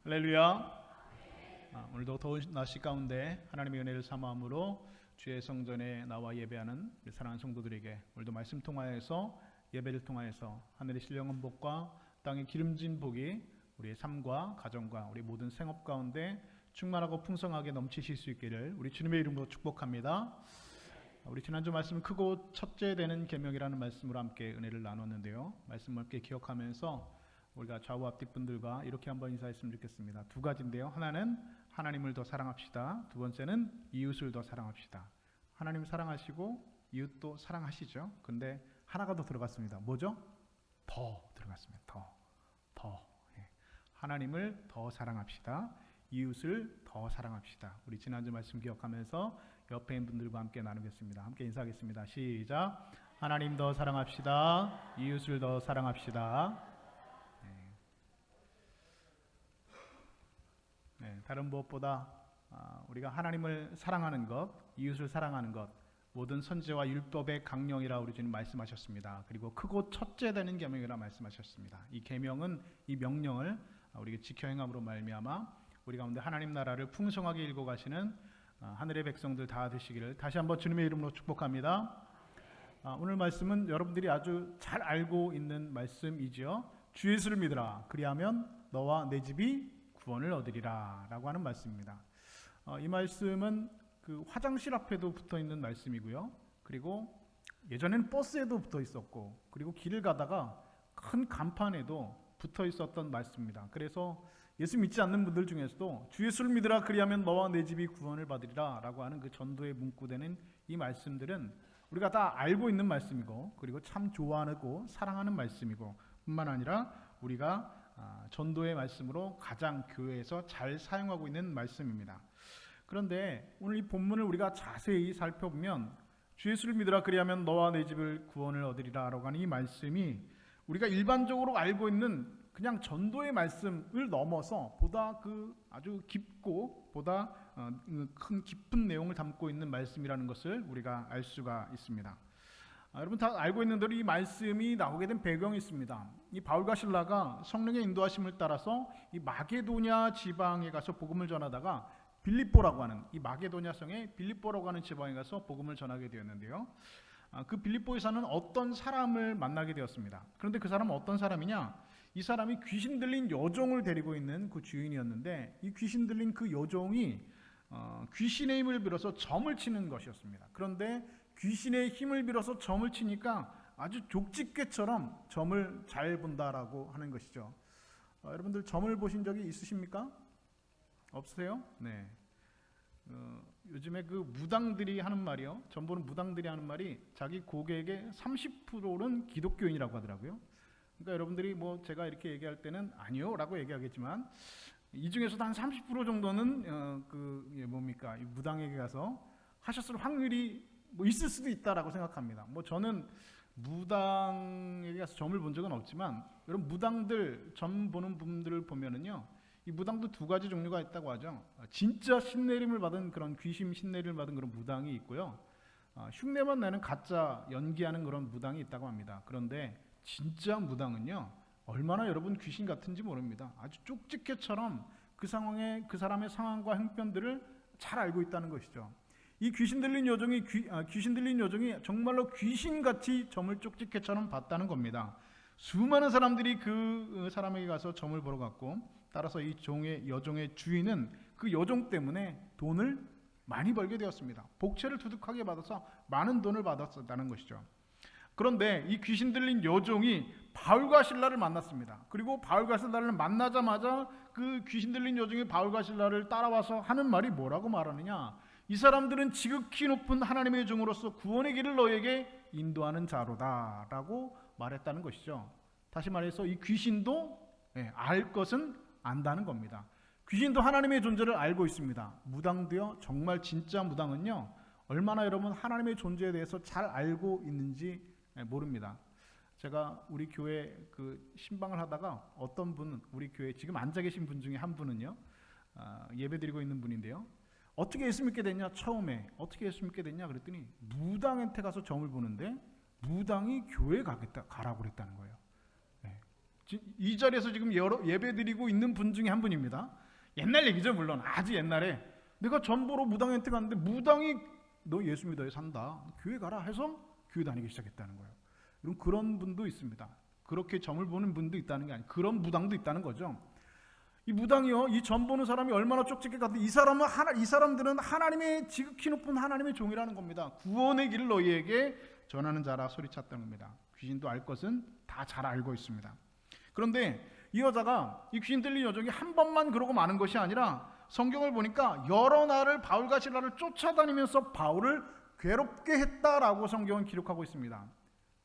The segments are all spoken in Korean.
할렐루야. 오늘도 더운 날씨 가운데 하나님의 은혜를 사모함으로 주의 성전에 나와 예배하는 우리 사랑하는 성도들에게 오늘도 말씀 통하여서 예배를 통하여서 하늘의 신령한 복과 땅의 기름진 복이 우리의 삶과 가정과 우리 모든 생업 가운데 충만하고 풍성하게 넘치실 수 있기를 우리 주님의 이름으로 축복합니다. 우리 지난주 말씀 크고 첫째 되는 계명이라는 말씀으로 함께 은혜를 나눴는데요. 말씀을 함께 기억하면서 우리가 좌우 앞뒤 분들과 이렇게 한번 인사했으면 좋겠습니다. 두 가지인데요. 하나는 하나님을 더 사랑합시다. 두 번째는 이웃을 더 사랑합시다. 하나님 사랑하시고 이웃도 사랑하시죠. 근데 하나가 더 들어갔습니다. 뭐죠? 더 들어갔습니다. 더. 하나님을 더 사랑합시다. 이웃을 더 사랑합시다. 우리 지난주 말씀 기억하면서 옆에 있는 분들과 함께 나누겠습니다. 함께 인사하겠습니다. 시작. 하나님 더 사랑합시다. 이웃을 더 사랑합시다. 다른 무엇보다 우리가 하나님을 사랑하는 것, 이웃을 사랑하는 것, 모든 선지와 율법의 강령이라 우리 주님 말씀하셨습니다. 그리고 크고 첫째 되는 계명이라 말씀하셨습니다. 이 계명은 이 명령을 우리가 지켜 행함으로 말미암아 우리 가운데 하나님 나라를 풍성하게 일궈 가시는 하늘의 백성들 다 되시기를 다시 한번 주님의 이름으로 축복합니다. 오늘 말씀은 여러분들이 아주 잘 알고 있는 말씀이지요. 주 예수를 믿으라. 그리하면 너와 내 집이 구원을 얻으리라 라고 하는 말씀입니다. 이 말씀은 그 화장실 앞에도 붙어 있는 말씀이고요. 그리고 예전에는 버스에도 붙어 있었고, 그리고 길을 가다가 큰 간판에도 붙어 있었던 말씀입니다. 그래서 예수 믿지 않는 분들 중에서도 주 예수를 믿으라. 그리하면 너와 내 집이 구원을 받으리라 라고 하는 그 전도에 문구되는 이 말씀들은 우리가 다 알고 있는 말씀이고, 그리고 참 좋아하고 사랑하는 말씀이고, 뿐만 아니라 우리가 전도의 말씀으로 가장 교회에서 잘 사용하고 있는 말씀입니다. 그런데 오늘 이 본문을 우리가 자세히 살펴보면 주 예수를 믿으라. 그리하면 너와 내 집을 구원을 얻으리라 라고 하는 이 말씀이 우리가 일반적으로 알고 있는 그냥 전도의 말씀을 넘어서 보다 그 아주 깊고 보다 큰 깊은 내용을 담고 있는 말씀이라는 것을 우리가 알 수가 있습니다. 여러분 다 알고 있는 대로 이 말씀이 나오게 된 배경이 있습니다. 이 바울과 실라가 성령의 인도하심을 따라서 이 마게도냐 지방에 가서 복음을 전하다가 빌립보라고 하는 이 마게도냐 성의 빌립보라고 하는 지방에 가서 복음을 전하게 되었는데요. 그 빌립보에 사는 어떤 사람을 만나게 되었습니다. 그런데 그 사람은 어떤 사람이냐? 이 사람이 귀신 들린 여종을 데리고 있는 그 주인이었는데, 이 귀신 들린 그 여종이 귀신의 힘을 빌어서 점을 치는 것이었습니다. 그런데 귀신의 힘을 빌어서 점을 치니까 아주 족집게처럼 점을 잘 본다라고 하는 것이죠. 여러분들 점을 보신 적이 있으십니까? 없으세요? 네. 요즘에 그 무당들이 하는 말이요. 점 보는 무당들이 하는 말이 자기 고객의 30%는 기독교인이라고 하더라고요. 그러니까 여러분들이 뭐 제가 이렇게 얘기할 때는 아니요라고 얘기하겠지만 이 중에서도 한 30% 정도는 이 무당에게 가서 하셨을 확률이 뭐 있을 수도 있다라고 생각합니다. 뭐 저는 무당에게 가서 점을 본 적은 없지만 여러분 무당들 점 보는 분들을 보면은요, 이 무당도 두 가지 종류가 있다고 하죠. 진짜 신내림을 받은 그런 귀신 신내림을 받은 그런 무당이 있고요. 흉내만 내는 가짜 연기하는 그런 무당이 있다고 합니다. 그런데 진짜 무당은요, 얼마나 여러분 귀신 같은지 모릅니다. 아주 쪽집게처럼 그 상황에 그 사람의 상황과 형편들을 잘 알고 있다는 것이죠. 이 귀신 들린 여종이 정말로 귀신같이 점을 쪽집게처럼 봤다는 겁니다. 수많은 사람들이 그 사람에게 가서 점을 보러 갔고, 따라서 이 여종의 주인은 그 여종 때문에 돈을 많이 벌게 되었습니다. 복채를 두둑하게 받아서 많은 돈을 받았다는 것이죠. 그런데 이 귀신 들린 여종이 바울과 실라를 만났습니다. 그리고 바울과 실라를 만나자마자 그 귀신 들린 여종이 바울과 실라를 따라와서 하는 말이 뭐라고 말하느냐? 이 사람들은 지극히 높은 하나님의 종으로서 구원의 길을 너에게 인도하는 자로다 라고 말했다는 것이죠. 다시 말해서 이 귀신도 알 것은 안다는 겁니다. 귀신도 하나님의 존재를 알고 있습니다. 무당도요, 정말 진짜 무당은요, 얼마나 여러분 하나님의 존재에 대해서 잘 알고 있는지 모릅니다. 제가 우리 교회 그 신방을 하다가 어떤 분은 우리 교회 지금 앉아 계신 분 중에 한 분은요, 예배드리고 있는 분인데요, 어떻게 예수 믿게 됐냐? 처음에 어떻게 예수 믿게 됐냐? 그랬더니 무당한테 가서 점을 보는데 무당이 교회 가라고 그랬다는 거예요. 이 자리에서 지금 예배 드리고 있는 분 중에 한 분입니다. 옛날 얘기죠, 물론. 아주 옛날에 내가 전보로 무당한테 갔는데 무당이 너 예수 믿어야 산다, 교회 가라 해서 교회 다니기 시작했다는 거예요. 여러분, 그런 분도 있습니다. 그렇게 점을 보는 분도 있다는 게 아니고 그런 무당도 있다는 거죠. 이 무당이요, 이 점 보는 사람이 얼마나 쪽집게 같은데 이 사람들은 하나님의 지극히 높은 하나님의 종이라는 겁니다. 구원의 길을 너희에게 전하는 자라 소리쳤다는 겁니다. 귀신도 알 것은 다 잘 알고 있습니다. 그런데 이 여자가, 이 귀신 들린 여종이 한 번만 그러고 마는 것이 아니라 성경을 보니까 여러 날을 바울과 실라를 쫓아다니면서 바울을 괴롭게 했다라고 성경은 기록하고 있습니다.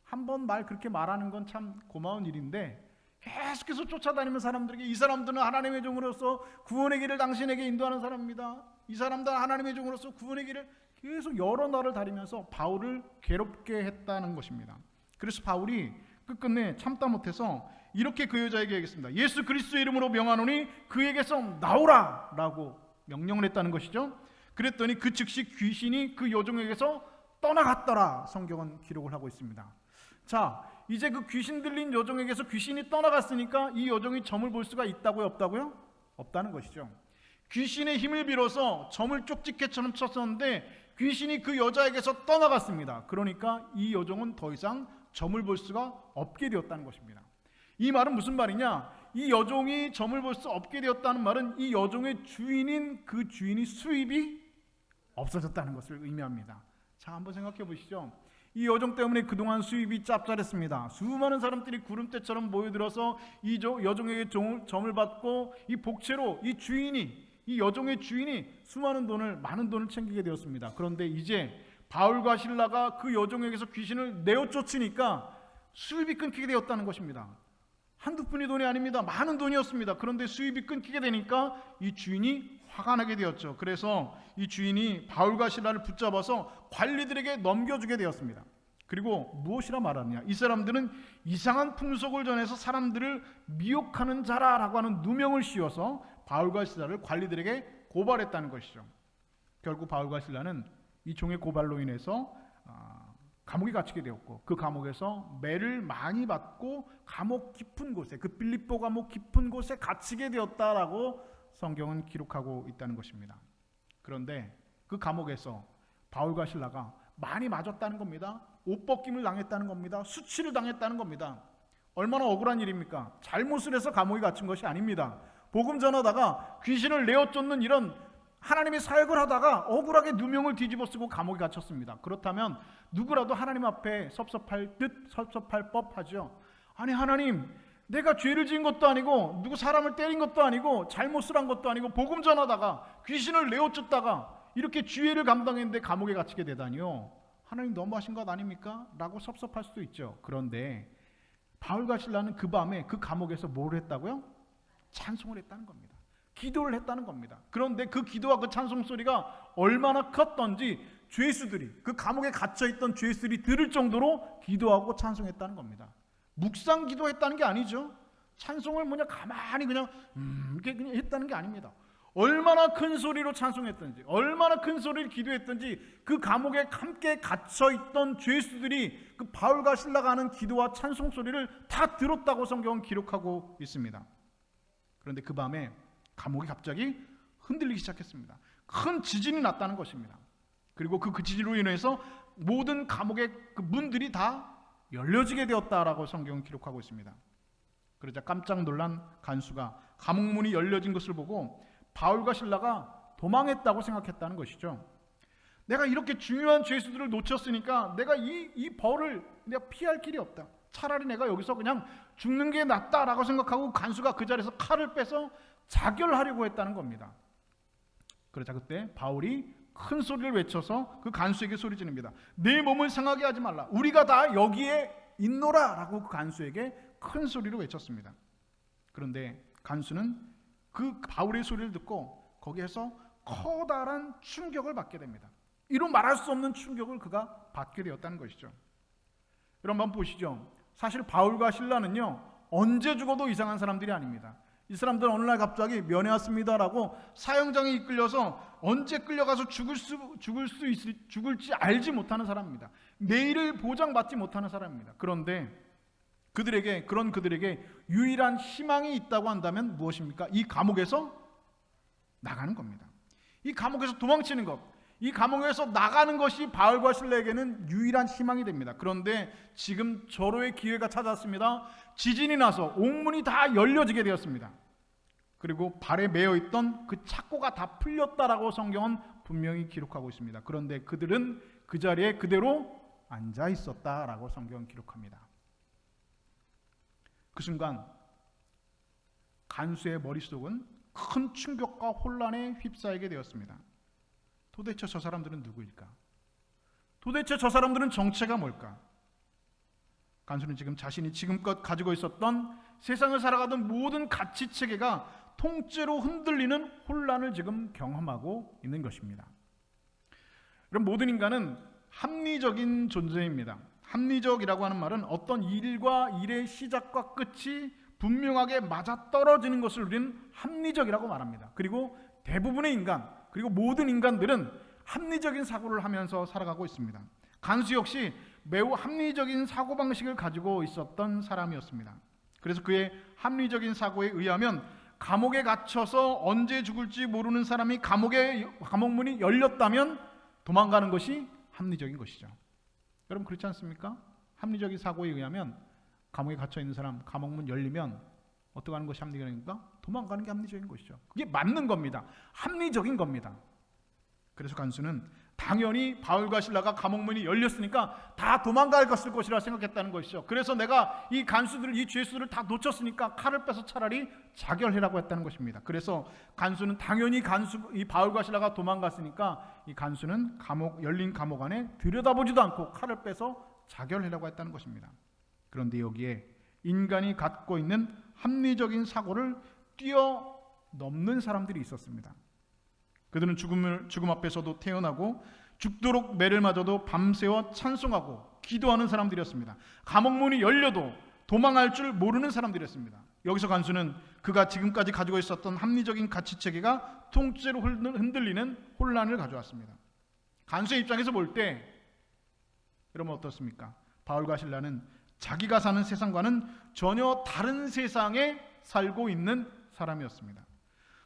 한 번 말 그렇게 말하는 건 참 고마운 일인데 계속해서 쫓아다니는 사람들에게, 이 사람들은 하나님의 종으로서 구원의 길을 당신에게 인도하는 사람입니다, 이 사람들은 하나님의 종으로서 구원의 길을 계속 여러 날을 다니면서 바울을 괴롭게 했다는 것입니다. 그래서 바울이 끝끝내 참다 못해서 이렇게 그 여자에게 얘기했습니다. 예수 그리스도의 이름으로 명하노니 그에게서 나오라 라고 명령을 했다는 것이죠. 그랬더니 그 즉시 귀신이 그 여종에게서 떠나갔더라, 성경은 기록을 하고 있습니다. 자, 이제 그 귀신 들린 여종에게서 귀신이 떠나갔으니까 이 여종이 점을 볼 수가 있다고요, 없다고요? 없다는 것이죠. 귀신의 힘을 빌어서 점을 쪽집게처럼 쳤었는데 귀신이 그 여자에게서 떠나갔습니다. 그러니까 이 여종은 더 이상 점을 볼 수가 없게 되었다는 것입니다. 이 말은 무슨 말이냐? 이 여종이 점을 볼 수 없게 되었다는 말은 이 여종의 주인인 그 주인이 수입이 없어졌다는 것을 의미합니다. 자, 한번 생각해 보시죠. 이 여종 때문에 그동안 수입이 짭짤했습니다. 수많은 사람들이 구름대처럼 모여들어서 이 여종에게 점을 받고 이 복채로 이 여종의 주인이 많은 돈을 챙기게 되었습니다. 그런데 이제 바울과 실라가 그 여종에게서 귀신을 내어 쫓으니까 수입이 끊기게 되었다는 것입니다. 한두 푼의 돈이 아닙니다. 많은 돈이었습니다. 그런데 수입이 끊기게 되니까 이 주인이 화가 나게 되었죠. 그래서 이 주인이 바울과 실라를 붙잡아서 관리들에게 넘겨주게 되었습니다. 그리고 무엇이라 말하느냐? 이 사람들은 이상한 풍속을 전해서 사람들을 미혹하는 자라라고 하는 누명을 씌워서 바울과 실라를 관리들에게 고발했다는 것이죠. 결국 바울과 실라는 이 종의 고발로 인해서 감옥에 갇히게 되었고, 그 감옥에서 매를 많이 받고 감옥 깊은 곳에, 그 빌립보 감옥 깊은 곳에 갇히게 되었다라고 성경은 기록하고 있다는 것입니다. 그런데 그 감옥에서 바울과 실라가 많이 맞았다는 겁니다. 옷벗김을 당했다는 겁니다. 수치를 당했다는 겁니다. 얼마나 억울한 일입니까? 잘못을 해서 감옥에 갇힌 것이 아닙니다. 복음 전하다가 귀신을 내어 쫓는 이런 하나님의 사역을 하다가 억울하게 누명을 뒤집어 쓰고 감옥에 갇혔습니다. 그렇다면 누구라도 하나님 앞에 섭섭할 법하죠. 아니, 하나님, 내가 죄를 지은 것도 아니고 누구 사람을 때린 것도 아니고 잘못을 한 것도 아니고 복음 전하다가 귀신을 내어 쫓다가 이렇게 죄를 감당했는데 감옥에 갇히게 되다니요, 하나님 너무하신 것 아닙니까? 라고 섭섭할 수도 있죠. 그런데 바울과 실라는 그 밤에 그 감옥에서 뭘 했다고요? 찬송을 했다는 겁니다. 기도를 했다는 겁니다. 그런데 그 기도와 그 찬송 소리가 얼마나 컸던지 죄수들이, 그 감옥에 갇혀있던 죄수들이 들을 정도로 기도하고 찬송했다는 겁니다. 묵상 기도했다는 게 아니죠. 찬송을 가만히 이렇게 그냥 했다는 게 아닙니다. 얼마나 큰 소리로 찬송했던지, 얼마나 큰 소리를 기도했던지 그 감옥에 함께 갇혀있던 죄수들이 그 바울과 실라가 하는 기도와 찬송 소리를 다 들었다고 성경은 기록하고 있습니다. 그런데 그 밤에 감옥이 갑자기 흔들리기 시작했습니다. 큰 지진이 났다는 것입니다. 그리고 그 지진으로 인해서 모든 감옥의 그 문들이 다 열려지게 되었다라고 성경은 기록하고 있습니다. 그러자 깜짝 놀란 간수가 감옥문이 열려진 것을 보고 바울과 실라가 도망했다고 생각했다는 것이죠. 내가 이렇게 중요한 죄수들을 놓쳤으니까 내가 이 벌을 내가 피할 길이 없다. 차라리 내가 여기서 그냥 죽는 게 낫다라고 생각하고 간수가 그 자리에서 칼을 빼서 자결하려고 했다는 겁니다. 그러자 그때 바울이 큰 소리를 외쳐서 그 간수에게 소리 지릅니다. 내 몸을 상하게 하지 말라. 우리가 다 여기에 있노라 라고 그 간수에게 큰 소리로 외쳤습니다. 그런데 간수는 그 바울의 소리를 듣고 거기에서 커다란 충격을 받게 됩니다. 이루 말할 수 없는 충격을 그가 받게 되었다는 것이죠. 여러분 한번 보시죠. 사실 바울과 실라는요, 언제 죽어도 이상한 사람들이 아닙니다. 이 사람들은 어느 날 갑자기 면회왔습니다라고 사형장에 이끌려서 언제 끌려가서 죽을지 알지 못하는 사람입니다. 내일을 보장받지 못하는 사람입니다. 그런데 그들에게 유일한 희망이 있다고 한다면 무엇입니까? 이 감옥에서 나가는 겁니다. 이 감옥에서 도망치는 것, 이 감옥에서 나가는 것이 바울과 실라에게는 유일한 희망이 됩니다. 그런데 지금 절호의 기회가 찾아왔습니다. 지진이 나서 옥문이 다 열려지게 되었습니다. 그리고 발에 매여 있던 그 착고가 다 풀렸다라고 성경은 분명히 기록하고 있습니다. 그런데 그들은 그 자리에 그대로 앉아 있었다라고 성경은 기록합니다. 그 순간 간수의 머릿속은 큰 충격과 혼란에 휩싸이게 되었습니다. 도대체 저 사람들은 누구일까? 도대체 저 사람들은 정체가 뭘까? 간수는 지금 자신이 지금껏 가지고 있었던 세상을 살아가던 모든 가치체계가 통째로 흔들리는 혼란을 지금 경험하고 있는 것입니다. 그럼 모든 인간은 합리적인 존재입니다. 합리적이라고 하는 말은 어떤 일과 일의 시작과 끝이 분명하게 맞아떨어지는 것을 우리는 합리적이라고 말합니다. 그리고 대부분의 인간, 그리고 모든 인간들은 합리적인 사고를 하면서 살아가고 있습니다. 간수 역시 매우 합리적인 사고방식을 가지고 있었던 사람이었습니다. 그래서 그의 합리적인 사고에 의하면 감옥에 갇혀서 언제 죽을지 모르는 사람이 감옥문이 열렸다면 도망가는 것이 합리적인 것이죠. 여러분 그렇지 않습니까? 합리적인 사고에 의하면 감옥에 갇혀 있는 사람 감옥문 열리면 어떻게 하는 것이 합리적입니까? 도망가는 게 합리적인 것이죠. 그게 맞는 겁니다. 합리적인 겁니다. 그래서 간수는 당연히 바울과 실라가 감옥문이 열렸으니까 다 도망갈 것이라 생각했다는 것이죠. 그래서 내가 이 간수들을, 이 죄수들을 다 놓쳤으니까 칼을 빼서 차라리 자결하라고 했다는 것입니다. 그래서 간수는 당연히 이 바울과 실라가 도망갔으니까 이 간수는 열린 감옥 안에 들여다보지도 않고 칼을 빼서 자결하라고 했다는 것입니다. 그런데 여기에 인간이 갖고 있는 합리적인 사고를 뛰어넘는 사람들이 있었습니다. 그들은 죽음 앞에서도 태어나고 죽도록 매를 맞아도 밤새워 찬송하고 기도하는 사람들이었습니다. 감옥문이 열려도 도망할 줄 모르는 사람들이었습니다. 여기서 간수는 그가 지금까지 가지고 있었던 합리적인 가치체계가 통째로 흔들리는 혼란을 가져왔습니다. 간수의 입장에서 볼 때 여러분 어떻습니까? 바울과 실라는 자기가 사는 세상과는 전혀 다른 세상에 살고 있는 사람이었습니다.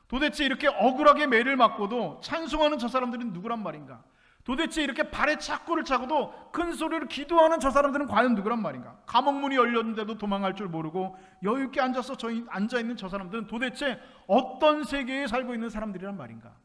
도대체 이렇게 억울하게 매를 맞고도 찬송하는 저 사람들은 누구란 말인가? 도대체 이렇게 발에 착고를 차고도 큰 소리로 기도하는 저 사람들은 과연 누구란 말인가? 감옥문이 열렸는데도 도망갈 줄 모르고 여유있게 앉아있는 저 사람들은 도대체 어떤 세계에 살고 있는 사람들이란 말인가?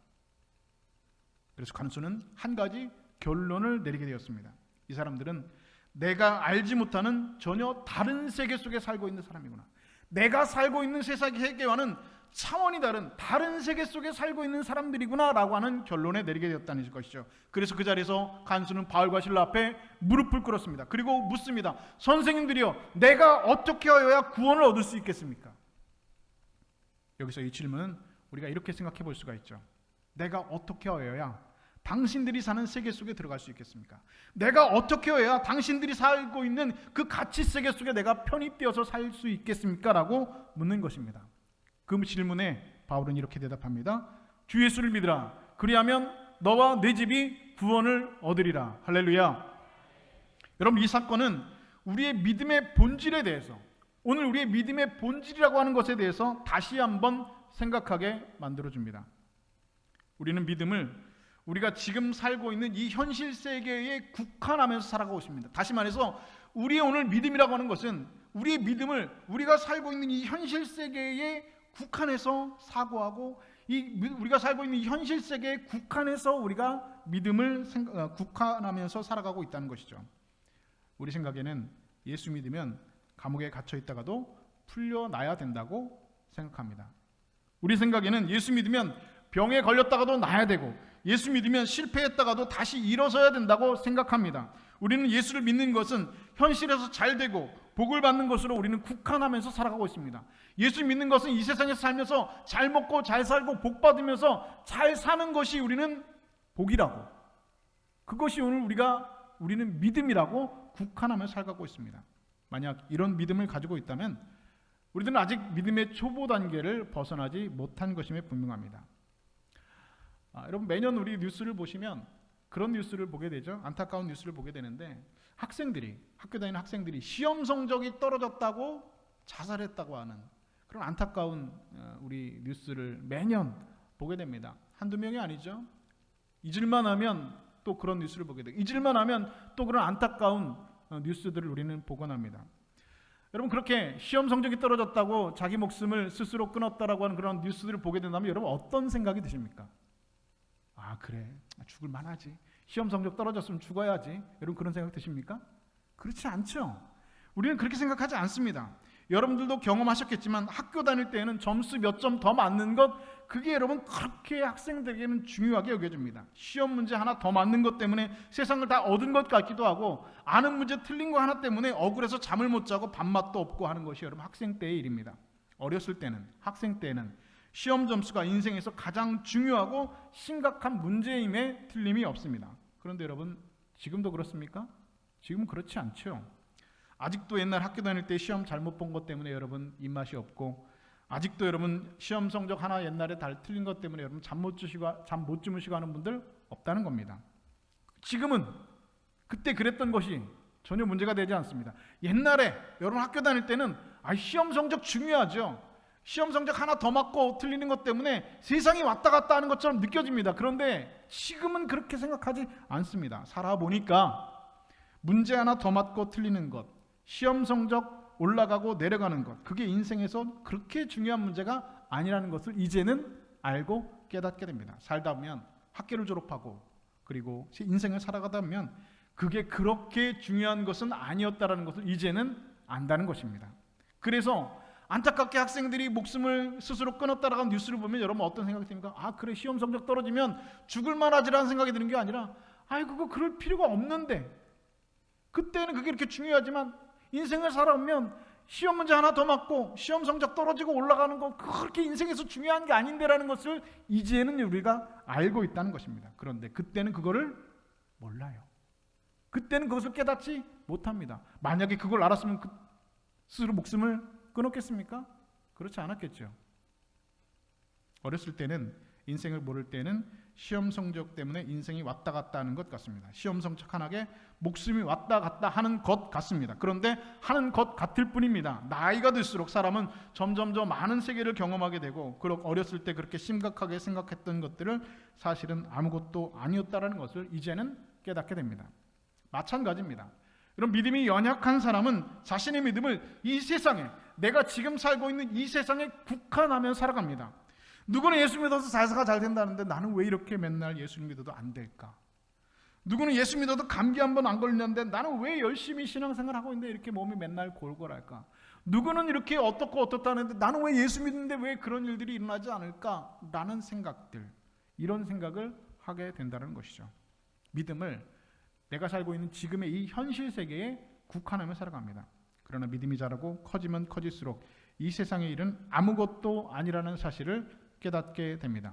그래서 간수는 한 가지 결론을 내리게 되었습니다. 이 사람들은 내가 알지 못하는 전혀 다른 세계 속에 살고 있는 사람이구나. 내가 살고 있는 세계와는 차원이 다른 세계 속에 살고 있는 사람들이구나 라고 하는 결론에 내리게 되었다는 것이죠. 그래서 그 자리에서 간수는 바울과 실라 앞에 무릎을 꿇었습니다. 그리고 묻습니다. 선생님들이여, 내가 어떻게 하여야 구원을 얻을 수 있겠습니까? 여기서 이 질문은 우리가 이렇게 생각해 볼 수가 있죠. 내가 어떻게 하여야 당신들이 사는 세계 속에 들어갈 수 있겠습니까? 내가 어떻게 해야 당신들이 살고 있는 그 가치 세계 속에 내가 편입되어서 살 수 있겠습니까? 라고 묻는 것입니다. 그 질문에 바울은 이렇게 대답합니다. 주 예수를 믿으라. 그리하면 너와 내 집이 구원을 얻으리라. 할렐루야. 여러분 이 사건은 우리의 믿음의 본질에 대해서, 오늘 우리의 믿음의 본질이라고 하는 것에 대해서 다시 한번 생각하게 만들어줍니다. 우리는 믿음을 우리가 지금 살고 있는 이 현실 세계에 국한하면서 살아가고 있습니다. 다시 말해서 우리의 오늘 믿음이라고 하는 것은 우리의 믿음을 우리가 살고 있는 이 현실 세계에 국한해서 사고하고 우리가 살고 있는 이 현실 세계에 국한해서 우리가 믿음을 국한하면서 살아가고 있다는 것이죠. 우리 생각에는 예수 믿으면 감옥에 갇혀 있다가도 풀려나야 된다고 생각합니다. 우리 생각에는 예수 믿으면 병에 걸렸다가도 나아야 되고 예수 믿으면 실패했다가도 다시 일어서야 된다고 생각합니다. 우리는 예수를 믿는 것은 현실에서 잘 되고 복을 받는 것으로 우리는 국한하면서 살아가고 있습니다. 예수 믿는 것은 이 세상에서 살면서 잘 먹고 잘 살고 복 받으면서 잘 사는 것이 우리는 복이라고, 그것이 오늘 우리는 믿음이라고 국한하면서 살아가고 있습니다. 만약 이런 믿음을 가지고 있다면 우리들은 아직 믿음의 초보 단계를 벗어나지 못한 것임에 분명합니다. 여러분 매년 우리 뉴스를 보시면 그런 뉴스를 보게 되죠. 안타까운 뉴스를 보게 되는데 학교 다니는 학생들이 시험 성적이 떨어졌다고 자살했다고 하는 그런 안타까운 우리 뉴스를 매년 보게 됩니다. 한두 명이 아니죠. 잊을만 하면 또 그런 뉴스를 보게 되고 잊을만 하면 또 그런 안타까운 뉴스들을 우리는 보곤 합니다. 여러분, 그렇게 시험 성적이 떨어졌다고 자기 목숨을 스스로 끊었다라고 하는 그런 뉴스들을 보게 된다면 여러분 어떤 생각이 드십니까? 아, 그래, 죽을 만하지, 시험 성적 떨어졌으면 죽어야지, 여러분 그런 생각 드십니까? 그렇지 않죠. 우리는 그렇게 생각하지 않습니다. 여러분들도 경험하셨겠지만 학교 다닐 때에는 점수 몇 점 더 맞는 것, 그게 여러분 그렇게 학생들에게는 중요하게 여겨집니다. 시험 문제 하나 더 맞는 것 때문에 세상을 다 얻은 것 같기도 하고, 아는 문제 틀린 거 하나 때문에 억울해서 잠을 못 자고 밥맛도 없고 하는 것이 여러분 학생 때의 일입니다. 어렸을 때는, 학생 때는 시험 점수가 인생에서 가장 중요하고 심각한 문제임에 틀림이 없습니다. 그런데 여러분, 지금도 그렇습니까? 지금은 그렇지 않죠. 아직도 옛날 학교 다닐 때 시험 잘못 본 것 때문에 여러분 입맛이 없고, 아직도 여러분 시험 성적 하나 옛날에 달 틀린 것 때문에 여러분 잠 못 주무시고 하는 분들 없다는 겁니다. 지금은 그때 그랬던 것이 전혀 문제가 되지 않습니다. 옛날에 여러분 학교 다닐 때는 시험 성적 중요하죠. 시험 성적 하나 더 맞고 틀리는 것 때문에 세상이 왔다 갔다 하는 것처럼 느껴집니다. 그런데 지금은 그렇게 생각하지 않습니다. 살아보니까 문제 하나 더 맞고 틀리는 것, 시험 성적 올라가고 내려가는 것, 그게 인생에서 그렇게 중요한 문제가 아니라는 것을 이제는 알고 깨닫게 됩니다. 살다 보면, 학교를 졸업하고 그리고 인생을 살아가다 보면 그게 그렇게 중요한 것은 아니었다라는 것을 이제는 안다는 것입니다. 그래서 안타깝게 학생들이 목숨을 스스로 끊었다라는 뉴스를 보면 여러분 어떤 생각이 듭니까? 그래, 시험 성적 떨어지면 죽을 만하지라는 생각이 드는 게 아니라 그거 그럴 필요가 없는데, 그때는 그게 이렇게 중요하지만 인생을 살아오면 시험 문제 하나 더 맞고 시험 성적 떨어지고 올라가는 거 그렇게 인생에서 중요한 게 아닌데라는 것을 이제는 우리가 알고 있다는 것입니다. 그런데 그때는 그거를 몰라요. 그때는 그것을 깨닫지 못합니다. 만약에 그걸 알았으면 스스로 목숨을 끊었겠습니까? 그렇지 않았겠죠. 어렸을 때는, 인생을 모를 때는 시험 성적 때문에 인생이 왔다 갔다 하는 것 같습니다. 시험 성적 하나에 목숨이 왔다 갔다 하는 것 같습니다. 그런데 하는 것 같을 뿐입니다. 나이가 들수록 사람은 점점 더 많은 세계를 경험하게 되고, 어렸을 때 그렇게 심각하게 생각했던 것들을 사실은 아무것도 아니었다라는 것을 이제는 깨닫게 됩니다. 마찬가지입니다. 이런 믿음이 연약한 사람은 자신의 믿음을 이 세상에, 내가 지금 살고 있는 이 세상에 국한하며 살아갑니다. 누구는 예수 믿어서 자사가 잘 된다는데 나는 왜 이렇게 맨날 예수 믿어도 안 될까? 누구는 예수 믿어도 감기 한 번 안 걸렸는데 나는 왜 열심히 신앙생활 하고 있는데 이렇게 몸이 맨날 골골할까? 누구는 이렇게 어떻고 어떻다는데 나는 왜 예수 믿는데 왜 그런 일들이 일어나지 않을까? 라는 생각들, 이런 생각을 하게 된다는 것이죠. 믿음을 내가 살고 있는 지금의 이 현실 세계에 국한하며 살아갑니다. 그러나 믿음이 자라고 커지면 커질수록 이 세상의 일은 아무것도 아니라는 사실을 깨닫게 됩니다.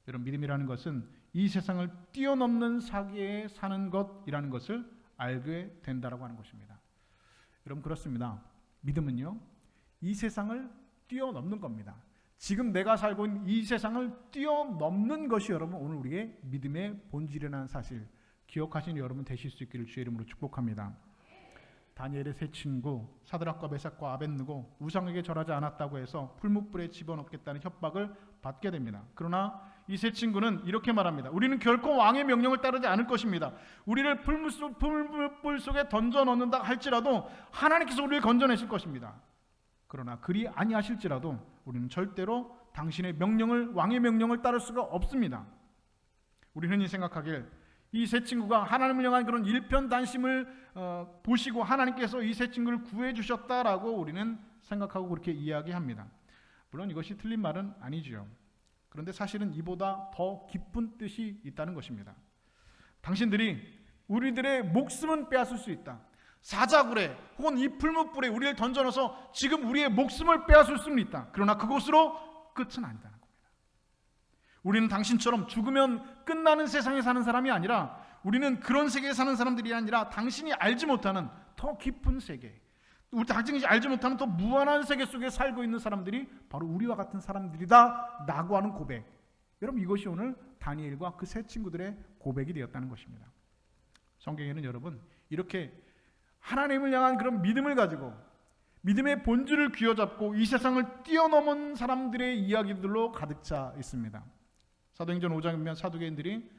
여러분, 믿음이라는 것은 이 세상을 뛰어넘는 세계에 사는 것이라는 것을 알게 된다라고 하는 것입니다. 여러분, 그렇습니다. 믿음은요, 이 세상을 뛰어넘는 겁니다. 지금 내가 살고 있는 이 세상을 뛰어넘는 것이 여러분 오늘 우리의 믿음의 본질이라는 사실 기억하시는 여러분 되실 수 있기를 주의 이름으로 축복합니다. 다니엘의 세 친구 사드락과 메삭과 아벳느고 우상에게 절하지 않았다고 해서 풀무불에 집어넣겠다는 협박을 받게 됩니다. 그러나 이 세 친구는 이렇게 말합니다. 우리는 결코 왕의 명령을 따르지 않을 것입니다. 우리를 풀무불 속에 던져 넣는다 할지라도 하나님께서 우리를 건져내실 것입니다. 그러나 그리 아니하실지라도 우리는 절대로 당신의 명령을, 왕의 명령을 따를 수가 없습니다. 우리는 흔히 생각하길 이 세 친구가 하나님을 향한 그런 일편단심을 보시고 하나님께서 이 세 친구를 구해 주셨다라고 우리는 생각하고 그렇게 이야기합니다. 물론 이것이 틀린 말은 아니지요. 그런데 사실은 이보다 더 깊은 뜻이 있다는 것입니다. 당신들이 우리들의 목숨은 빼앗을 수 있다. 사자굴에 혹은 이 풀무불에 우리를 던져넣어서 지금 우리의 목숨을 빼앗을 수는 있다. 그러나 그것으로 끝은 아니다. 우리는 당신처럼 죽으면 끝나는 세상에 사는 사람이 아니라 우리는 그런 세계에 사는 사람들이 아니라 당신이 알지 못하는 더 깊은 세계, 우리 당신이 알지 못하는 더 무한한 세계 속에 살고 있는 사람들이 바로 우리와 같은 사람들이다 라고 하는 고백, 여러분 이것이 오늘 다니엘과 그 세 친구들의 고백이 되었다는 것입니다. 성경에는 여러분 이렇게 하나님을 향한 그런 믿음을 가지고 믿음의 본질을 쥐어잡고 이 세상을 뛰어넘은 사람들의 이야기들로 가득 차 있습니다. 사도행전 5장에 보면 사두개인들이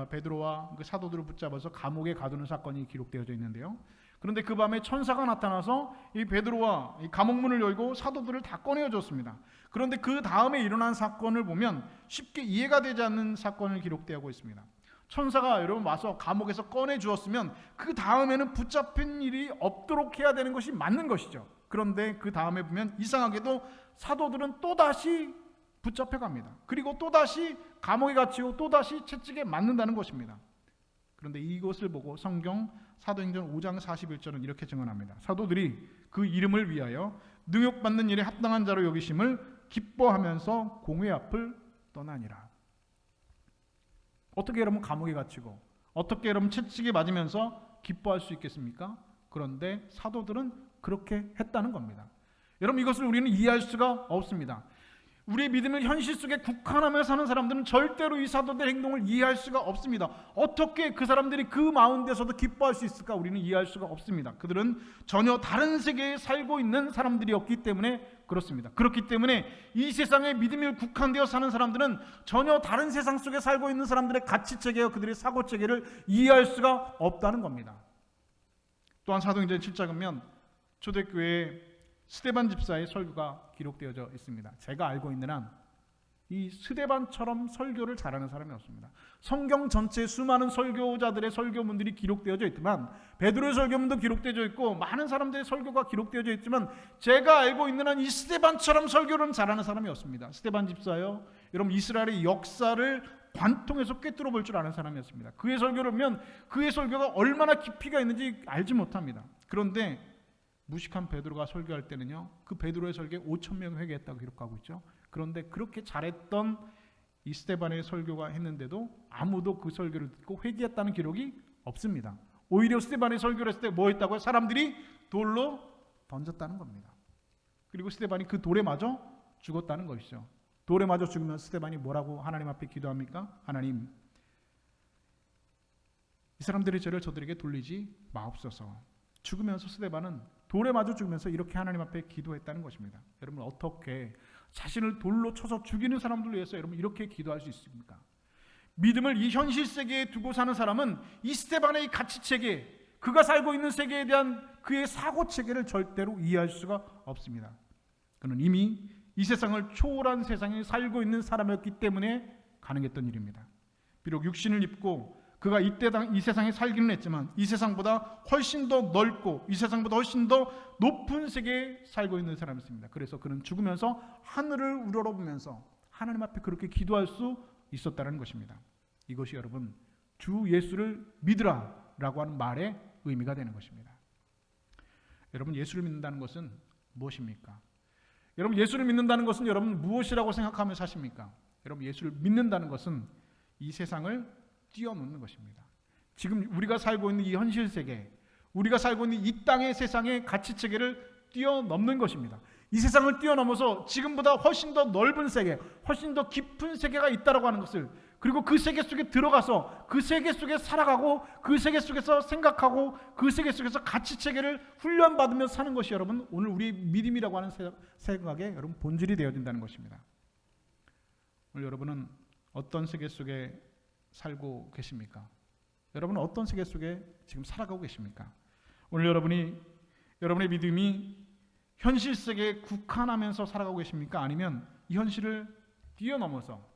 베드로와 그 사도들을 붙잡아서 감옥에 가두는 사건이 기록되어져 있는데요. 그런데 그 밤에 천사가 나타나서 이 베드로와 이 감옥문을 열고 사도들을 다 꺼내어 줬습니다. 그런데 그 다음에 일어난 사건을 보면 쉽게 이해가 되지 않는 사건을 기록되고 있습니다. 천사가 여러분 와서 감옥에서 꺼내 주었으면 그 다음에는 붙잡힌 일이 없도록 해야 되는 것이 맞는 것이죠. 그런데 그 다음에 보면 이상하게도 사도들은 또다시 붙잡혀 갑니다. 그리고 또다시 감옥에 갇히고 또다시 채찍에 맞는다는 것입니다. 그런데 이것을 보고 성경 사도행전 5장 41절은 이렇게 증언합니다. 사도들이 그 이름을 위하여 능욕받는 일에 합당한 자로 여기심을 기뻐하면서 공회 앞을 떠나니라. 어떻게 여러분 감옥에 갇히고 어떻게 여러분 채찍에 맞으면서 기뻐할 수 있겠습니까? 그런데 사도들은 그렇게 했다는 겁니다. 여러분 이것을 우리는 이해할 수가 없습니다. 우리의 믿음을 현실 속에 국한하며 사는 사람들은 절대로 이 사도들의 행동을 이해할 수가 없습니다. 어떻게 그 사람들이 그 가운데서도 기뻐할 수 있을까? 우리는 이해할 수가 없습니다. 그들은 전혀 다른 세계에 살고 있는 사람들이었기 때문에 그렇습니다. 그렇기 때문에 이 세상에 믿음이 국한되어 사는 사람들은 전혀 다른 세상 속에 살고 있는 사람들의 가치체계와 그들의 사고체계를 이해할 수가 없다는 겁니다. 또한 사도행전 7장 보면 초대교회에 스데반 집사의 설교가 기록되어져 있습니다. 제가 알고 있는 한 이 스데반처럼 설교를 잘하는 사람이 없습니다. 성경 전체에 수많은 설교자들의 설교문들이 기록되어져 있지만 베드로의 설교문도 기록되어져 있고 많은 사람들의 설교가 기록되어져 있지만 제가 알고 있는 한 이 스데반처럼 설교를 잘하는 사람이 없습니다. 스데반 집사요, 여러분 이스라엘의 역사를 관통해서 꿰뚫어 볼 줄 아는 사람이었습니다. 그의 설교를 보면 그의 설교가 얼마나 깊이가 있는지 알지 못합니다. 그런데 무식한 베드로가 설교할 때는요, 그 베드로의 설교에 5,000명이 회개했다고 기록하고 있죠. 그런데 그렇게 잘했던 이 스데반의 설교가 했는데도 아무도 그 설교를 듣고 회개했다는 기록이 없습니다. 오히려 스데반의 설교를 했을 때 뭐 했다고요? 사람들이 돌로 던졌다는 겁니다. 그리고 스데반이 그 돌에 맞아 죽었다는 것이죠. 돌에 맞아 죽으면 스데반이 뭐라고 하나님 앞에 기도합니까? 하나님, 이 사람들의 죄를 저들에게 돌리지 마옵소서. 죽으면서 스데반은 돌에 맞아 죽으면서 이렇게 하나님 앞에 기도했다는 것입니다. 여러분 어떻게 자신을 돌로 쳐서 죽이는 사람들을 위해서 여러분 이렇게 기도할 수 있습니까? 믿음을 이 현실 세계에 두고 사는 사람은 이 스데반의 이 가치체계, 그가 살고 있는 세계에 대한 그의 사고체계를 절대로 이해할 수가 없습니다. 그는 이미 이 세상을 초월한 세상에 살고 있는 사람이었기 때문에 가능했던 일입니다. 비록 육신을 입고 그가 이 세상에 살기는 했지만 이 세상보다 훨씬 더 넓고 이 세상보다 훨씬 더 높은 세계에 살고 있는 사람이었습니다. 그래서 그는 죽으면서 하늘을 우러러보면서 하나님 앞에 그렇게 기도할 수 있었다는 것입니다. 이것이 여러분 주 예수를 믿으라 라고 하는 말의 의미가 되는 것입니다. 여러분 예수를 믿는다는 것은 무엇입니까? 여러분 예수를 믿는다는 것은 여러분 무엇이라고 생각하며 사십니까? 여러분 예수를 믿는다는 것은 이 세상을 뛰어넘는 것입니다. 지금 우리가 살고 있는 이 현실 세계, 우리가 살고 있는 이 땅의 세상의 가치체계를 뛰어넘는 것입니다. 이 세상을 뛰어넘어서 지금보다 훨씬 더 넓은 세계, 훨씬 더 깊은 세계가 있다라고 하는 것을, 그리고 그 세계 속에 들어가서 그 세계 속에 살아가고 그 세계 속에서 생각하고 그 세계 속에서 가치체계를 훈련받으며 사는 것이 여러분 오늘 우리 믿음이라고 하는 생각의 여러분 본질이 되어진다는 것입니다. 오늘 여러분은 어떤 세계 속에 살고 계십니까? 여러분은 어떤 세계 속에 지금 살아가고 계십니까? 오늘 여러분의 믿음이 현실 세계에 국한하면서 살아가고 계십니까? 아니면 이 현실을 뛰어넘어서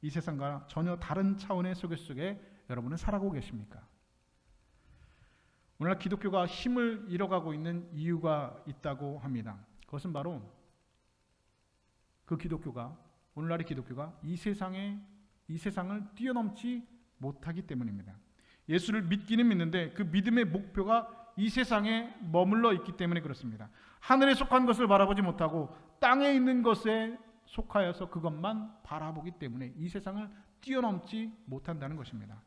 이 세상과 전혀 다른 차원의 세계 속에 여러분은 살아가고 계십니까? 오늘날 기독교가 힘을 잃어가고 있는 이유가 있다고 합니다. 그것은 바로 오늘날의 기독교가 이 세상을 뛰어넘지 못하기 때문입니다. 예수를 믿기는 믿는데 그 믿음의 목표가 이 세상에 머물러 있기 때문에 그렇습니다. 하늘에 속한 것을 바라보지 못하고 땅에 있는 것에 속하여서 그것만 바라보기 때문에 이 세상을 뛰어넘지 못한다는 것입니다.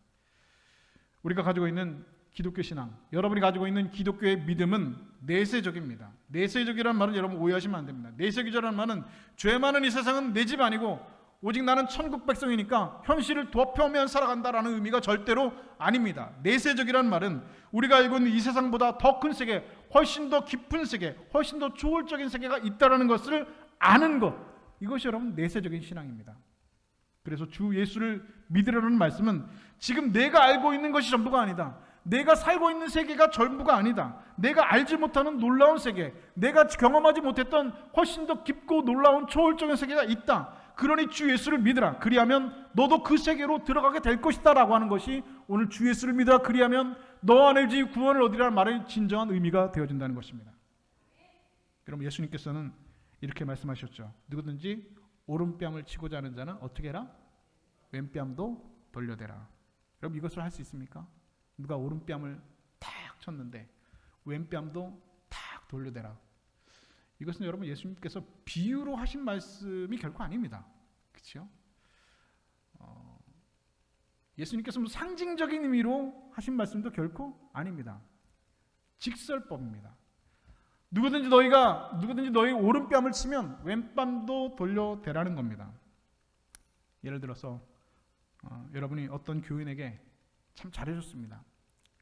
우리가 가지고 있는 기독교 신앙, 여러분이 가지고 있는 기독교의 믿음은 내세적입니다. 내세적이라는 말은 여러분 오해하시면 안 됩니다. 내세적이라는 말은 죄 많은 이 세상은 내 집 아니고 오직 나는 천국 백성이니까 현실을 덮여오면 살아간다라는 의미가 절대로 아닙니다. 내세적이라는 말은 우리가 알고 있는 이 세상보다 더 큰 세계, 훨씬 더 깊은 세계, 훨씬 더 초월적인 세계가 있다라는 것을 아는 것, 이것이 여러분 내세적인 신앙입니다. 그래서 주 예수를 믿으라는 말씀은 지금 내가 알고 있는 것이 전부가 아니다. 내가 살고 있는 세계가 전부가 아니다. 내가 알지 못하는 놀라운 세계, 내가 경험하지 못했던 훨씬 더 깊고 놀라운 초월적인 세계가 있다. 그러니 주 예수를 믿으라. 그리하면 너도 그 세계로 들어가게 될 것이다 라고 하는 것이 오늘 주 예수를 믿으라. 그리하면 너 안에 구원을 얻으리라는 말의 진정한 의미가 되어진다는 것입니다. 그럼 예수님께서는 이렇게 말씀하셨죠. 누구든지 오른뺨을 치고자 하는 자는 어떻게 해라? 왼뺨도 돌려대라. 여러분 이것을 할 수 있습니까? 누가 오른뺨을 탁 쳤는데 왼뺨도 탁 돌려대라. 이것은 여러분 예수님께서 비유로 하신 말씀이 결코 아닙니다. 그렇죠? 예수님께서 상징적인 의미로 하신 말씀도 결코 아닙니다. 직설법입니다. 누구든지 너희 오른뺨을 치면 왼뺨도 돌려대라는 겁니다. 예를 들어서 여러분이 어떤 교인에게 참 잘해줬습니다.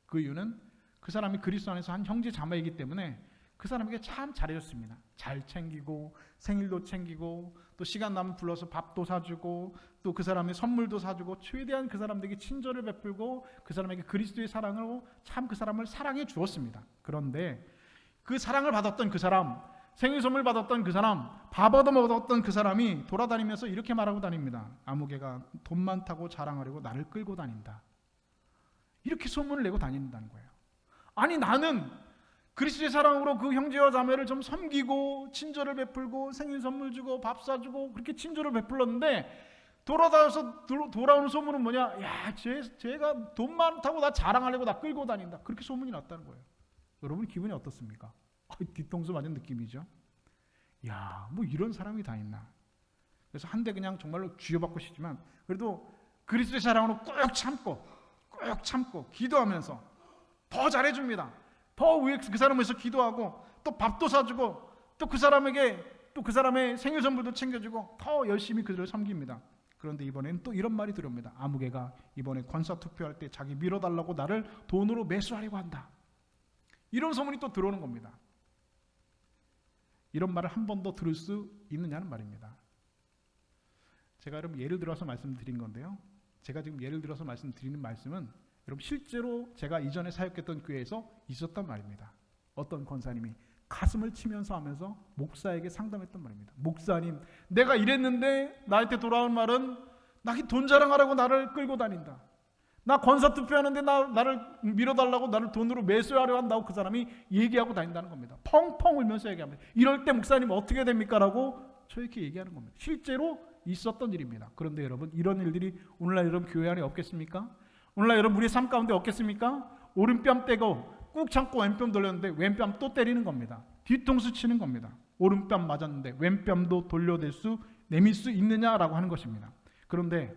그 이유는 그 사람이 그리스도 안에서 한 형제 자매이기 때문에 그 사람에게 참 잘해줬습니다. 잘 챙기고 생일도 챙기고 또 시간 나면 불러서 밥도 사주고 또 그 사람의 선물도 사주고 최대한 그 사람들에게 친절을 베풀고 그 사람에게 그리스도의 사랑으로 참 그 사람을 사랑해 주었습니다. 그런데 그 사랑을 받았던 그 사람, 생일 선물 받았던 그 사람, 밥 얻어먹었던 그 사람이 돌아다니면서 이렇게 말하고 다닙니다. 아무개가 돈 많다고 자랑하려고 나를 끌고 다닌다. 이렇게 소문을 내고 다닌다는 거예요. 아니 나는 그리스도의 사랑으로 그 형제와 자매를 좀 섬기고 친절을 베풀고 생일 선물 주고 밥 사주고 그렇게 친절을 베풀었는데 돌아오는 소문은 뭐냐? 야, 쟤가 돈 많다고 나 자랑하려고 나 끌고 다닌다. 그렇게 소문이 났다는 거예요. 여러분 기분이 어떻습니까? 뒤통수 맞은 느낌이죠. 야, 뭐 이런 사람이 다 있나? 그래서 한 대 그냥 정말로 쥐어받고 싶지만 그래도 그리스도의 사랑으로 꾹 참고 기도하면서 더 잘해줍니다. 더 위에 그 사람을 위해서 기도하고 또 밥도 사주고 또 그 사람의 생일 선물도 챙겨주고 더 열심히 그들을 섬깁니다. 그런데 이번에는 또 이런 말이 들어옵니다. 아무개가 이번에 권사 투표할 때 자기 밀어달라고 나를 돈으로 매수하려고 한다. 이런 소문이 또 들어오는 겁니다. 이런 말을 한 번 더 들을 수 있느냐는 말입니다. 제가 여러분 예를 들어서 말씀드린 건데요. 제가 지금 예를 들어서 말씀드리는 말씀은 여러분 실제로 제가 이전에 사역했던 교회에서 있었단 말입니다. 어떤 권사님이 가슴을 치면서 하면서 목사에게 상담했던 말입니다. 목사님, 내가 이랬는데 나한테 돌아온 말은 나కి 돈 자랑하라고 나를 끌고 다닌다. 나 권사 투표하는데 나를 밀어달라고 나를 돈으로 매수하려 한다고 그 사람이 얘기하고 다닌다는 겁니다. 펑펑 울면서 얘기합니다. 이럴 때 목사님 어떻게 됩니까? 라고 저렇게 얘기하는 겁니다. 실제로 있었던 일입니다. 그런데 여러분 이런 일들이 오늘날 여러분 교회 안에 없겠습니까? 오늘날 여러분 우리의 삶 가운데 없겠습니까? 오른뺨 떼고 꾹 참고 왼뺨 돌렸는데 왼뺨 또 때리는 겁니다. 뒤통수 치는 겁니다. 오른뺨 맞았는데 왼뺨도 내밀 수 있느냐라고 하는 것입니다. 그런데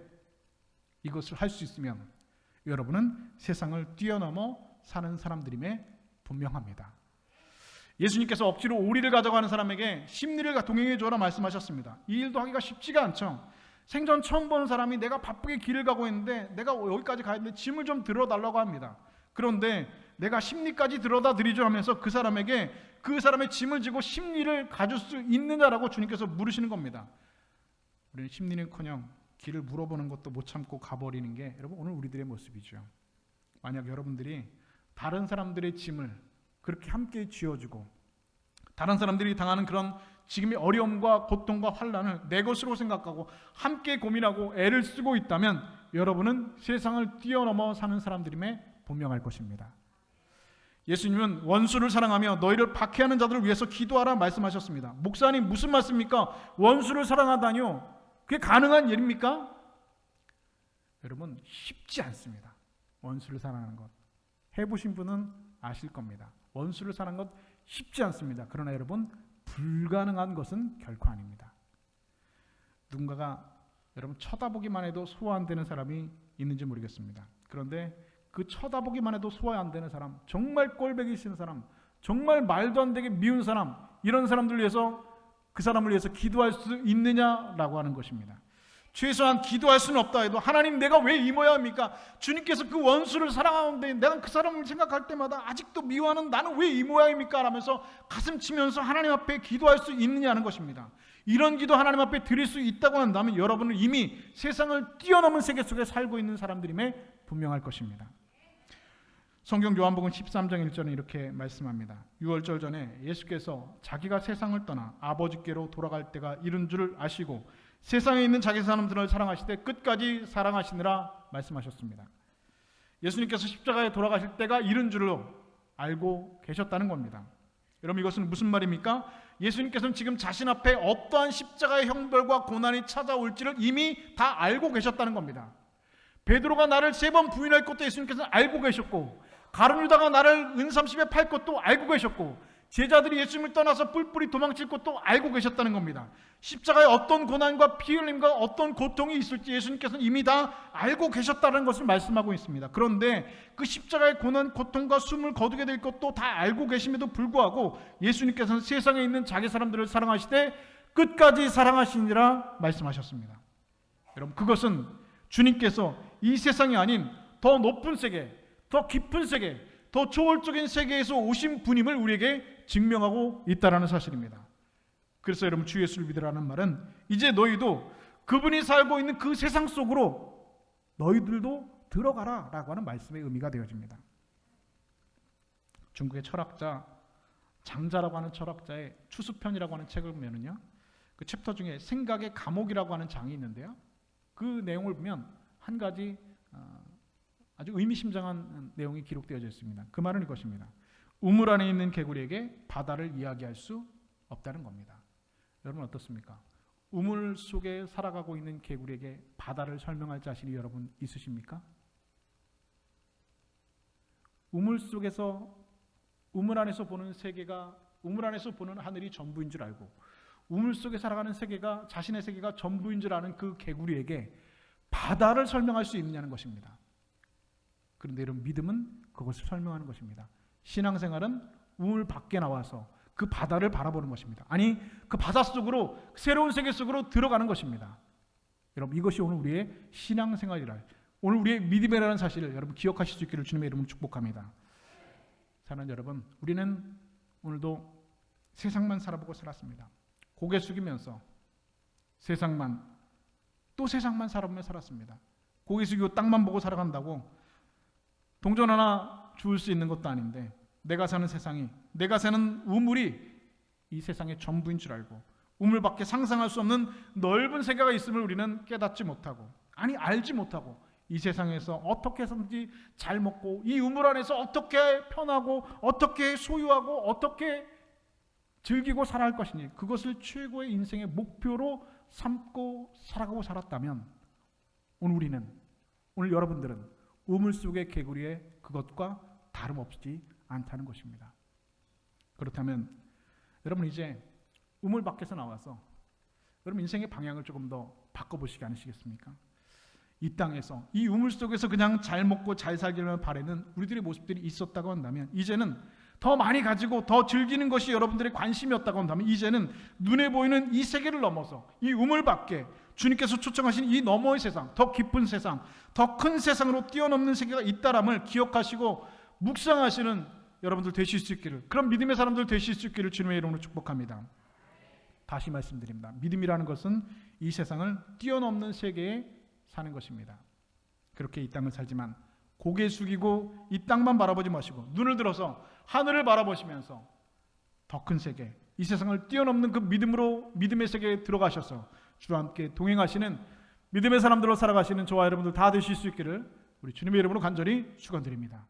이것을 할 수 있으면 여러분은 세상을 뛰어넘어 사는 사람들임에 분명합니다. 예수님께서 억지로 오리를 가져가는 사람에게 심리를 동행해 주어라 말씀하셨습니다. 이 일도 하기가 쉽지가 않죠. 생전 처음 보는 사람이 내가 바쁘게 길을 가고 있는데 내가 여기까지 가야 되는데 짐을 좀 들어달라고 합니다. 그런데 내가 심리까지 들어다 드리죠 하면서 그 사람에게 그 사람의 짐을 지고 심리를 가질 수 있느냐라고 주님께서 물으시는 겁니다. 우리는 심리는커녕 길을 물어보는 것도 못 참고 가버리는 게 여러분 오늘 우리들의 모습이죠. 만약 여러분들이 다른 사람들의 짐을 그렇게 함께 쥐어주고 다른 사람들이 당하는 그런 지금의 어려움과 고통과 환난을 내 것으로 생각하고 함께 고민하고 애를 쓰고 있다면 여러분은 세상을 뛰어넘어 사는 사람들임에 분명할 것입니다. 예수님은 원수를 사랑하며 너희를 박해하는 자들을 위해서 기도하라 말씀하셨습니다. 목사님 무슨 말씀입니까? 원수를 사랑하다니요? 그게 가능한 일입니까? 여러분 쉽지 않습니다. 원수를 사랑하는 것 해보신 분은 아실 겁니다. 원수를 사랑하는 것 쉽지 않습니다. 그러나 여러분 불가능한 것은 결코 아닙니다. 누군가가 여러분 쳐다보기만 해도 소화 안 되는 사람이 있는지 모르겠습니다. 그런데 그 쳐다보기만 해도 소화 안 되는 사람, 정말 꼴보기 싫은 사람, 정말 말도 안 되게 미운 사람, 이런 사람들 위해서 그 사람을 위해서 기도할 수 있느냐라고 하는 것입니다. 최소한 기도할 수는 없다 해도 하나님 내가 왜 이 모양입니까? 주님께서 그 원수를 사랑하는데 내가 그 사람을 생각할 때마다 아직도 미워하는 나는 왜 이 모양입니까? 라면서 가슴 치면서 하나님 앞에 기도할 수 있느냐는 것입니다. 이런 기도 하나님 앞에 드릴 수 있다고 한다면 여러분은 이미 세상을 뛰어넘은 세계 속에 살고 있는 사람들임에 분명할 것입니다. 성경 요한복음 13장 1절은 이렇게 말씀합니다. 유월절 전에 예수께서 자기가 세상을 떠나 아버지께로 돌아갈 때가 이른 줄을 아시고 세상에 있는 자기 사람들을 사랑하시되 끝까지 사랑하시느라 말씀하셨습니다. 예수님께서 십자가에 돌아가실 때가 이른 줄로 알고 계셨다는 겁니다. 여러분, 이것은 무슨 말입니까? 예수님께서는 지금 자신 앞에 어떠한 십자가의 형벌과 고난이 찾아올지를 이미 다 알고 계셨다는 겁니다. 베드로가 나를 3번 부인할 것도 예수님께서는 알고 계셨고, 가룟 유다가 나를 은삼십에 팔 것도 알고 계셨고, 제자들이 예수님을 떠나서 뿔뿔이 도망칠 것도 알고 계셨다는 겁니다. 십자가에 어떤 고난과 피 흘림과 어떤 고통이 있을지 예수님께서는 이미 다 알고 계셨다는 것을 말씀하고 있습니다. 그런데 그 십자가의 고난, 고통과 숨을 거두게 될 것도 다 알고 계심에도 불구하고 예수님께서는 세상에 있는 자기 사람들을 사랑하시되 끝까지 사랑하시니라 말씀하셨습니다. 여러분, 그것은 주님께서 이 세상이 아닌 더 높은 세계, 더 깊은 세계, 더 초월적인 세계에서 오신 분임을 우리에게 증명하고 있다는 사실입니다. 그래서 여러분, 주 예수를 믿으라는 말은 이제 너희도 그분이 살고 있는 그 세상 속으로 너희들도 들어가라 라고 하는 말씀의 의미가 되어집니다. 중국의 철학자 장자라고 하는 철학자의 추수편이라고 하는 책을 보면은요, 그 챕터 중에 생각의 감옥이라고 하는 장이 있는데요, 그 내용을 보면 한 가지 아주 의미심장한 내용이 기록되어져 있습니다. 그 말은 이것입니다. 우물 안에 있는 개구리에게 바다를 이야기할 수 없다는 겁니다. 여러분 어떻습니까? 우물 속에 살아가고 있는 개구리에게 바다를 설명할 자신이 여러분 있으십니까? 우물 속에서, 우물 안에서 보는 세계가, 우물 안에서 보는 하늘이 전부인 줄 알고 우물 속에 살아가는 세계가, 자신의 세계가 전부인 줄 아는 그 개구리에게 바다를 설명할 수 있느냐는 것입니다. 그런데 여러분, 믿음은 그것을 설명하는 것입니다. 신앙생활은 우물 밖에 나와서 그 바다를 바라보는 것입니다. 아니, 그 바다 속으로, 새로운 세계 속으로 들어가는 것입니다. 여러분, 이것이 오늘 우리의 신앙생활이라, 오늘 우리의 믿음이라는 사실을 여러분 기억하실 수 있기를 주님의 이름으로 축복합니다. 사랑하는 여러분, 우리는 오늘도 세상만 살아보고 살았습니다. 고개 숙이면서 세상만, 또 세상만 살아보며 살았습니다. 고개 숙이고 땅만 보고 살아간다고 동전 하나 주울 수 있는 것도 아닌데, 내가 사는 세상이, 내가 사는 우물이 이 세상의 전부인 줄 알고 우물 밖에 상상할 수 없는 넓은 세계가 있음을 우리는 깨닫지 못하고, 아니 알지 못하고, 이 세상에서 어떻게 해서든지 잘 먹고 이 우물 안에서 어떻게 편하고 어떻게 소유하고 어떻게 즐기고 살아갈 것이니 그것을 최고의 인생의 목표로 삼고 살아가고 살았다면, 오늘 우리는, 오늘 여러분들은 우물 속의 개구리의 그것과 다름없지 않다는 것입니다. 그렇다면 여러분, 이제 우물 밖에서 나와서 여러분 인생의 방향을 조금 더 바꿔보시지 않으시겠습니까? 이 땅에서, 이 우물 속에서 그냥 잘 먹고 잘 살기를 바라는 우리들의 모습들이 있었다고 한다면, 이제는 더 많이 가지고 더 즐기는 것이 여러분들의 관심이었다고 한다면, 이제는 눈에 보이는 이 세계를 넘어서 이 우물 밖에 주님께서 초청하신 이 너머의 세상, 더 깊은 세상, 더 큰 세상으로 뛰어넘는 세계가 있다람을 기억하시고 묵상하시는 여러분들 되실 수 있기를, 그런 믿음의 사람들 되실 수 있기를 주님의 이름으로 축복합니다. 다시 말씀드립니다. 믿음이라는 것은 이 세상을 뛰어넘는 세계에 사는 것입니다. 그렇게 이 땅을 살지만 고개 숙이고 이 땅만 바라보지 마시고 눈을 들어서 하늘을 바라보시면서 더 큰 세계, 이 세상을 뛰어넘는 그 믿음으로, 믿음의 세계에 들어가셔서 주와 함께 동행하시는 믿음의 사람들로 살아가시는 저와 여러분들 다 되실 수 있기를 우리 주님의 이름으로 간절히 축원드립니다.